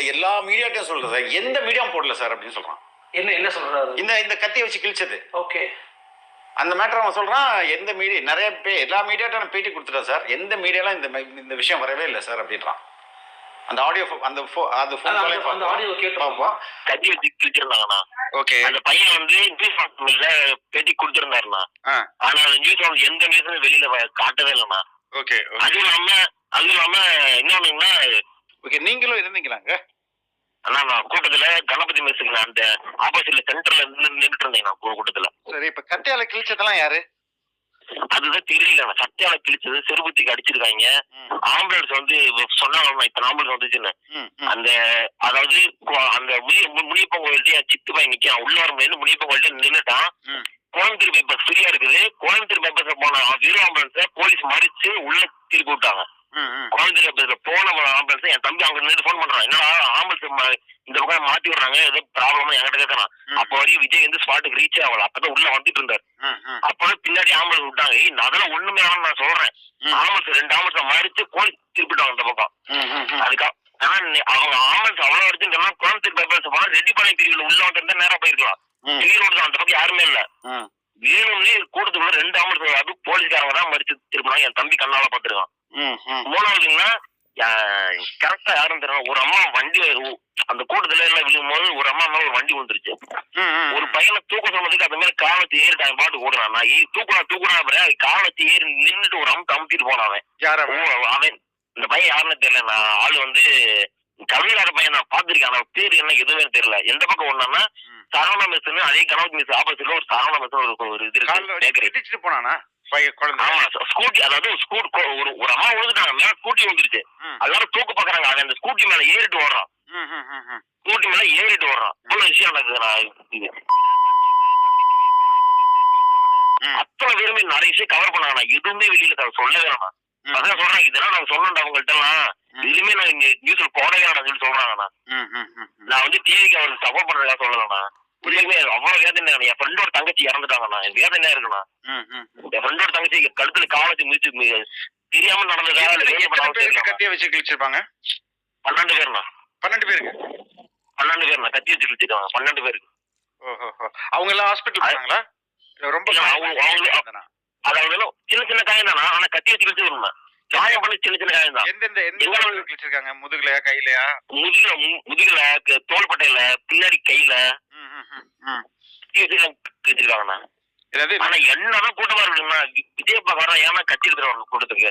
Sir, எல்லா மீடியாட்டையும் சொல்றேன் sir, எந்த மீடியாவும் போடல சார் அப்படின்னு சொல்றான். என்ன சொல்றாரு? இந்த கத்தியை வச்சு கிழிச்சது. ஓகே. அந்த மேட்டர் அவன் சொல்றான். எந்த மீடியா, நிறைய பேர் எல்லா மீடியாட்டும் நான் பேட்டி கொடுத்துட்டேன் சார், எந்த மீடியாலாம் இந்த விஷயம் வரவே இல்லை சார் அப்படின்றான். அந்த ஆடியோ அந்த ஆடியோ கேட்டோம். கத்தி வச்சு கிழிச்சிருந்தாங்கண்ணா. ஓகே. அந்த பையன் வந்து நியூஸ் பேட்டி கொடுத்திருந்தாருண்ணா. ஆனா அந்த நியூஸ் எந்த நியூஸும் வெளியில காட்டவே இல்லைண்ணா. ஓகே. அது இல்லாம இன்னொன்னுங்கன்னா, ஓகே, நீங்களும் இருந்தீங்களாங்க? அண்ணா நான் கூட்டத்துல கணபதி மெஸ்ஸுக்கு அந்த ஆப்போசிட்ல சென்டர்ல நின்றுட்டு இருந்தேன் நான் கூட்டத்துல. சரி, இப்ப கத்தியால கிழிச்சதெல்லாம் யாரு? அதுதான் தெரியல. சட்டையால கிழிச்சது, செருபுத்திக்கு அடிச்சிருக்காங்க. ஆம்புலன்ஸ் வந்து சொன்னாங்க இப்ப ஆம்புலன்ஸ் வந்துச்சுன்னு. அந்த அதாவது அந்த முனியப்பன் கோயில்ட்டு என் சித்து பையன் நிக்கான். உள்ள வர முடியாது, முனியப்பன் கோயில்ட்டு நின்னுட்டான். கோயம்புத்தூர் பேப்பர்ஸ் ஃப்ரீயா இருக்குது. கோயம்புத்தூர் பேப்பர்ஸ் போன வீர ஆம்புலன்ஸ போலீஸ் மறிச்சு உள்ள திருப்பி விட்டாங்க. கோயம்புத்தூர் பேப்பர்ஸ் போன ஆம்புலன்ஸ் என் தம்பி அங்க நின்று போன் பண்றான். என்னடா ஆம்புலன்ஸ் இந்த பக்கம் மாத்தி விடுறாங்க, ஏதோ ப்ராப்ளம் என்கிட்ட கேட்கறான். அப்ப வரையும் விஜய் வந்து ஸ்பாட்டுக்கு ரீச் ஆகல. அப்பதான் உள்ள வந்துட்டு இருந்தாரு. அப்பதான் பின்னாடி ஆம்புலன்ஸ் விட்டாங்க. அதெல்லாம் ஒண்ணுமே ஆனா நான் சொல்றேன். ஆம்புலன்ஸ் 2 ஆம்புலன்ஸ் மறிச்சு போலீஸ் திருப்பிட்டாங்க இந்த பக்கம். அதுக்காக அவங்க ஆம்புலன்ஸ் அவ்வளவு அடிச்சுன்னா கோயம்புத்தூர் பேப்பர்ஸ் போனா ரெட்டிப்பாளையம் பிரிவுல உள்ள வந்து நேரா போயிருக்கலாம். ரோடு தான், அந்த பக்கம் யாருமே இல்ல. வேணும்னே கூட்டத்துக்குள்ள 2 ஆம்புலன்ஸ், அது போலீஸ்காரங்க தான் மறிச்சு திருப்பினாங்க. என் தம்பி கண்ணால பாத்துருக்கான். மூணாவதுங்கன்னா கரெக்டா யாரும் தெரியல, ஒரு அம்மா வண்டி அந்த கூட்டத்துல எல்லாம் விழும்போது ஒரு அம்மா மேல ஒரு வண்டி வந்துருச்சு. ஒரு பையனை தூக்க சொன்னதுக்கு அந்த மாதிரி கால வச்சு ஏறிட்டான். பாட்டு ஓடுறான். நான் தூக்குனா கால வச்சு ஏறி நின்றுட்டு ஒரு அமுத்திட்டு போனான். அவன் இந்த பையன் யாருன்னு தெரியல. நான் ஆளு வந்து கவிஞராத பையன் நான் பாத்திருக்கேன். அவன் பேரு என்ன எதுவுமே தெரியல. எந்த பக்கம் ஒண்ணா சரவணா மெஸ்ன்னு, அதே கனவு மிஸ் ஆப்போசிட்ல ஒரு சரவணா மெஸ் ஒரு இது இருக்கு போனானா. ஸ்கூட்டி, அதாவது ஒரு அம்மா விழுந்துட்டாங்க, மேல ஸ்கூட்டி வந்துருச்சு. எல்லாரும் தூக்கு பாக்குறாங்க. அவன் அந்த ஸ்கூட்டி மேல ஏறிட்டு ஓடுறான். ஸ்கூட்டி மேல ஏறிட்டு ஓடுறான். அவ்வளவு விஷயம் நடக்குது. அத்தனை பேருமே நிறைய விஷயம் கவர் பண்ணாங்க. எதுவுமே வெளியில சொல்லவே வேணாம். அதான் சொல்றாங்க, இதெல்லாம் நாங்க சொல்லணும்டா அவங்கள்ட்ட எல்லாம். இதுலயுமே நான் நியூஸ்ல போடவே வேணாம் சொல்லி சொல்றாங்கண்ணா. நான் வந்து டிவிக்கு அவருக்கு சப்போர்ட் பண்றதா சொல்லலண்ணா. உண்மையுமே அவ்வளவு வேதனை. என் ஃப்ரெண்டோட தங்கச்சி இறந்துட்டாங்கண்ணா. என் வேதனையா இருக்குண்ணா. என் ஃப்ரெண்டோட தங்கச்சி கழுத்துல காலத்து மிதிச்சு தெரியாம நடந்ததா. கத்திய வச்சு கிழிச்சிருப்பாங்க. 12 பேருண்ணா. 12 பேருக்கு? 12 பேருண்ணா கத்தி வச்சு கிழிச்சிருக்காங்க. 12 பேருக்கு. அவங்க எல்லாம் ஹாஸ்பிட்டல் போனாங்களா? ரொம்ப அதாவது சின்ன சின்ன காயம் தானா, ஆனா கத்தி வச்சு கிழிச்சிருக்கா. காயம் பண்ணி சின்ன சின்ன காயம் தான். எந்த கிழிச்சிருக்காங்க? முதுகுலையா, கையிலயா? முதுகுல, தோள்பட்டையில, பின்னாடி கையில கிழிச்சிருக்காங்கண்ணா. ஆனா என்னதான் கூட்டமா இருக்குன்னா விஜய் பக்கம் ஏன்னா கட்சி எடுத்துருவாங்க கூட்டத்துக்கு.